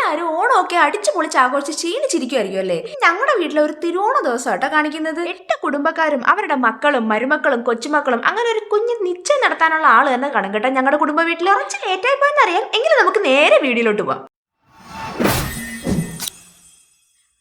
എല്ലാവരും ഓണമൊക്കെ അടിച്ചു പൊളിച്ച് ആഘോഷിച്ച് ക്ഷീണിച്ചിരിക്കുമായിരിക്കും അല്ലേ? ഞങ്ങളുടെ വീട്ടിലെ ഒരു തിരുവോണ ദിവസം കേട്ടോ കാണിക്കുന്നത്. 8 കുടുംബക്കാരും അവരുടെ മക്കളും മരുമക്കളും കൊച്ചുമക്കളും അങ്ങനെ ഒരു കുഞ്ഞ് നിശ്ചയം നടത്താനുള്ള ആള് തന്നെ കാണും കേട്ടോ ഞങ്ങളുടെ കുടുംബ വീട്ടിൽ. കുറച്ച് ലേറ്റായി പോയെന്നറിയാം, എങ്കിലും നമുക്ക് നേരെ വീഡിയോയിലോട്ട് പോവാം.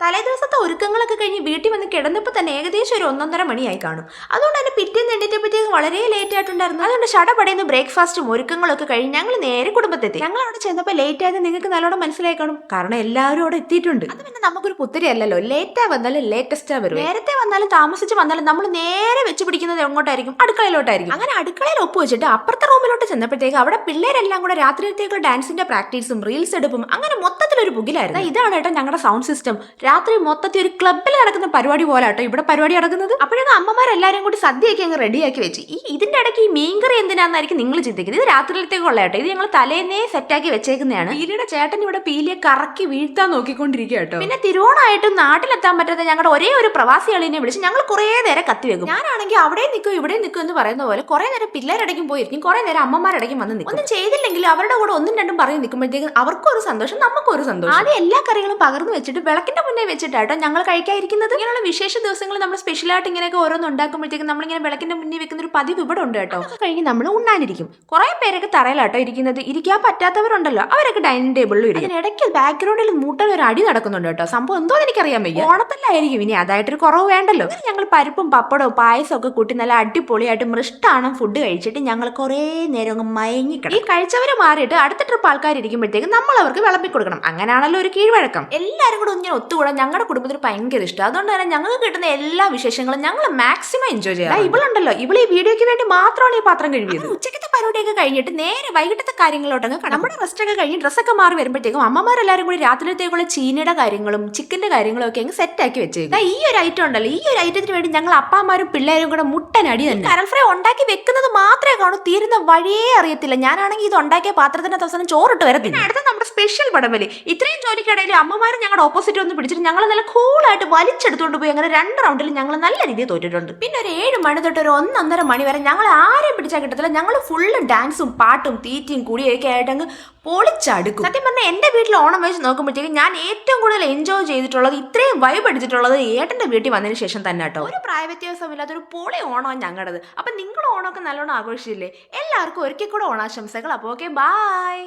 തലേദിവസത്തെ ഒരുക്കങ്ങളൊക്കെ കഴിഞ്ഞ് വീട്ടിൽ വന്ന് കിടന്നപ്പോൾ തന്നെ ഏകദേശം ഒരു 1:30 മണിയായി കാണും. അതുകൊണ്ട് തന്നെ പിറ്റേന്ന് എണ്ണീറ്റപ്പോഴത്തേക്ക് വളരെ ലേറ്റ് ആയിട്ടുണ്ടായിരുന്നു. അതുകൊണ്ട് ഷടപടയുന്ന ബ്രേക്ക്ഫാസ്റ്റും ഒരുക്കങ്ങളൊക്കെ കഴിഞ്ഞ് ഞങ്ങൾ നേരെ കുടുംബത്തെത്തി. ഞങ്ങൾ അവിടെ ചെന്നപ്പോൾ ലേറ്റ് ആയത് നിങ്ങൾക്ക് നല്ലോണം മനസ്സിലായി കാണും, കാരണം എല്ലാവരും അവിടെ എത്തിയിട്ടുണ്ട്. അത് പിന്നെ നമുക്കൊരു പുത്തിരി അല്ലല്ലോ, ലേറ്റാ വന്നാലും ലേറ്റസ്റ്റാ വരും. നേരത്തെ വന്നാലും താമസിച്ച് വന്നാലും നമ്മൾ നേരെ വെച്ച് പിടിക്കുന്നത് എങ്ങോട്ടായിരിക്കും? അടുക്കളയിലോട്ടായിരിക്കും. അങ്ങനെ അടുക്കളയിൽ ഒപ്പ് വെച്ചിട്ട് അപ്പുറത്തെ റൂമിലോട്ട് ചെന്നപ്പോഴത്തേക്ക് അവിടെ പിള്ളേരെല്ലാം കൂടെ രാത്രിയിലത്തേക്കുള്ള ഡാൻസിന്റെ പ്രാക്ടീസും റീൽസ് എടുപ്പും അങ്ങനെ മൊത്തത്തിലൊരു പുകിലായിരുന്നു. ഇതാണ് കേട്ടോ ഞങ്ങളുടെ സൗണ്ട് സിസ്റ്റം. രാത്രി മൊത്തത്തിൽ ഒരു ക്ലബ്ബിൽ നടക്കുന്ന പരിപാടി പോലെ കേട്ടോ ഇവിടെ പരിപാടി നടക്കുന്നത്. അപ്പോഴേക്കും അമ്മമാരെല്ലാരും കൂടി സദ്യയൊക്കെ അങ്ങ് റെഡിയാക്കി വെച്ച്. ഇതിന്റെ ഇടയ്ക്ക് ഈ മീൻകറി എന്തിനാന്നായിരിക്കും നിങ്ങൾ ചിന്തിക്കുന്നത്. ഇത് രാത്രിയിലത്തേക്കുള്ള കേട്ടോ, ഇത് ഞങ്ങൾ തലേന്നേ സെറ്റാക്കി വെച്ചേക്കുന്നതാണ്. പീലിയുടെ ചേട്ടൻ ഇവിടെ പീലിയെ കറക്കി വീഴ്ത്താൻ നോക്കിക്കൊണ്ടിരിക്കുക കേട്ടോ. പിന്നെ തിരുവോണമായിട്ടും നാട്ടിലെത്താൻ പറ്റാത്ത ഞങ്ങളുടെ ഒരേ ഒരു പ്രവാസികളിനെ വിളിച്ച് ഞങ്ങൾ കുറേ നേരം കത്തിവെക്കും. ഞാനാണെങ്കിൽ അവിടെ നിൽക്കും ഇവിടെ നിൽക്കും എന്ന് പറയുന്ന പോലെ കുറെ നേരം പിള്ളേരടയ്ക്കും പോയിരിക്കും, കുറെ നേരം അമ്മമാരടയ്ക്കും വന്ന് നിൽക്കും. ഒന്നും ചെയ്തില്ലെങ്കിലും അവരുടെ കൂടെ ഒന്നും രണ്ടും പറഞ്ഞ് നിൽക്കുമ്പോഴത്തേക്കും അവർക്കും ഒരു സന്തോഷം, നമുക്കും ഒരു സന്തോഷം. ആദ്യം എല്ലാ കറികളും പകർന്നു വെച്ചിട്ട് വിളക്കിന്റെ മുന്നേ വെച്ചിട്ടാട്ടോ ഞങ്ങൾ കഴിക്കാതിരിക്കുന്നത്. ഇങ്ങനെയുള്ള വിശേഷ ദിവസങ്ങൾ നമ്മൾ സ്പെഷ്യലായിട്ട് ഇങ്ങനെയൊക്കെ ഓരോന്ന് ഉണ്ടാക്കുമ്പോഴത്തേക്കും നമ്മളിങ്ങനെ വിളക്കിന്റെ മുന്നിൽ വെക്കുന്ന ഒരു പതിവ് ഇവിടെ ഉണ്ട് കേട്ടോ. കഴിഞ്ഞ് നമ്മൾ ഉണ്ണാനിരിക്കും. കുറെ പേരൊക്കെ തറയിലാട്ടോ ഇരിക്കുന്നത്. ഇരിക്കാൻ പറ്റാത്തവരുണ്ടല്ലോ, അവരൊക്കെ ഡൈനിങ് ടേബിളിൽ ഇരിക്കും. ഇടയ്ക്ക് ബാക്ക്ഗ്രൗണ്ടിൽ മൂട്ടൽ ഒരു അടി നടക്കുന്നുണ്ട് കേട്ടോ. സംഭവം എന്തോ എനിക്കറിയാൻ വയ്യ. ഓണത്തല്ലായിരിക്കും, ഇനി അതായിട്ടൊരു കുറവ് വേണ്ടല്ലോ. ഞങ്ങൾ പരിപ്പും പപ്പടവും പായസം ഒക്കെ കൂട്ടി നല്ല അടിപൊളിയായിട്ട് മൃഷ്ടാണം ഫുഡ് കഴിച്ചിട്ട് ഞങ്ങൾ കുറേ നേരം അങ്ങ് മയങ്ങിക്കണം. ഈ കഴിച്ചവരെ മാറിയിട്ട് അടുത്ത ട്രിപ്പ് ആൾക്കാർ ഇരിക്കുമ്പോഴത്തേക്കും നമ്മൾ അവർക്ക് വിളമ്പി കൊടുക്കണം. അങ്ങനെയാണല്ലോ ഒരു കീഴ്വഴക്കം. എല്ലാവരും കൂടെ ഇങ്ങനെ ഒത്തുകൂടാൻ ഞങ്ങളുടെ കുടുംബത്തിന് ഭയങ്കര ഇഷ്ടം. അതുകൊണ്ട് തന്നെ ഞങ്ങൾക്ക് കിട്ടുന്ന എല്ലാ വിശേഷങ്ങളും ഞങ്ങൾ മാക്സിമം എൻജോയ് ചെയ്യാം. ഇവളുണ്ടല്ലോ, ഇവള് ഈ വീഡിയോയ്ക്ക് വേണ്ടി മാത്രമാണ് ഈ പാത്രം കഴുകിയത്. ഉച്ചക്കത്തെ പരിപാടിയൊക്കെ കഴിഞ്ഞിട്ട് നേരെ വൈകിട്ടത്തെ കാര്യങ്ങളോട്ടങ്ങ് നമ്മുടെ റെസ്റ്റ് ഒക്കെ കഴിഞ്ഞ് ഡ്രസ്സൊക്കെ മാറി വരുമ്പോഴത്തേക്കും അമ്മമാരെല്ലാരും കൂടി രാത്രിയിലത്തേക്കുള്ള ചീനിയുടെ കാര്യങ്ങളും ചിക്കന്റെ കാര്യങ്ങളും ഒക്കെ അങ്ങ് സെറ്റ് ആക്കി വെച്ചേക്കും. ഈ ഒരു ഐറ്റം ഉണ്ടല്ലോ, ഈ ഒരു ഐറ്റത്തിന് വേണ്ടി ഞങ്ങൾ അപ്പാമാരും പിള്ളേരും കൂടെ മുട്ടനടി തന്നെ. കരൾ ഫ്രൈ ഉണ്ടാക്കി വെക്കുന്നത് മാത്രമേ കാണൂ, തീരുന്ന വഴിയേ അറിയത്തില്ല. ഞാനാണെങ്കിൽ ഇത് ഉണ്ടാക്കിയ പാത്രത്തിന്റെ അവസാനം ചോറിട്ട് വരത്തില്ല. അടുത്ത നമ്മുടെ സ്പെഷ്യൽ പടവലി. ഇത്രയും ജോലിക്കിടയിൽ അമ്മമാരും ഞങ്ങളുടെ ഓപ്പോസിറ്റ് ഒന്ന് പിടിച്ചിട്ട് ഞങ്ങൾ നല്ല കൂളായിട്ട് വലിച്ചെടുത്തുകൊണ്ട് പോയി. അങ്ങനെ 2 റൗണ്ടിൽ ഞങ്ങൾ നല്ല രീതിയിൽ തോറ്റിട്ടുണ്ട്. പിന്നെ ഒരു 7 മണി തൊട്ട് ഒരു 1-1:30 മണി വരെ ഞങ്ങൾ ആരെയും പിടിച്ചാൽ കിട്ടത്തില്ല. ഞങ്ങൾ ഫുള്ള് ഡാൻസും പാട്ടും തീറ്റയും കൂടിയൊക്കെ ആയിട്ട് അങ്ങ് പൊളിച്ചടുക്കും. സത്യം പറഞ്ഞാൽ എൻ്റെ വീട്ടിൽ ഓണം വെച്ച് നോക്കുമ്പോഴത്തേക്കും ഞാൻ ഏറ്റവും കൂടുതൽ എൻജോയ് ചെയ്തിട്ടുള്ളത്, ഇത്രയും വൈബ് അടിച്ചിട്ടുള്ളത് ഏട്ടൻ്റെ വീട്ടിൽ വന്നതിന് ശേഷം തന്നെ കേട്ടോ. ഒരു പ്രായ വ്യത്യാസമില്ലാത്തൊരു പൊളി ഓണമാണ് ഞങ്ങളുടേത്. അപ്പം നിങ്ങൾ ഓണമൊക്കെ നല്ലോണം ആഘോഷിച്ചില്ലേ? എല്ലാവർക്കും ഒരിക്കൽ കൂടെ ഓണാശംസകൾ. അപ്പോൾ ഓക്കെ, ബൈ.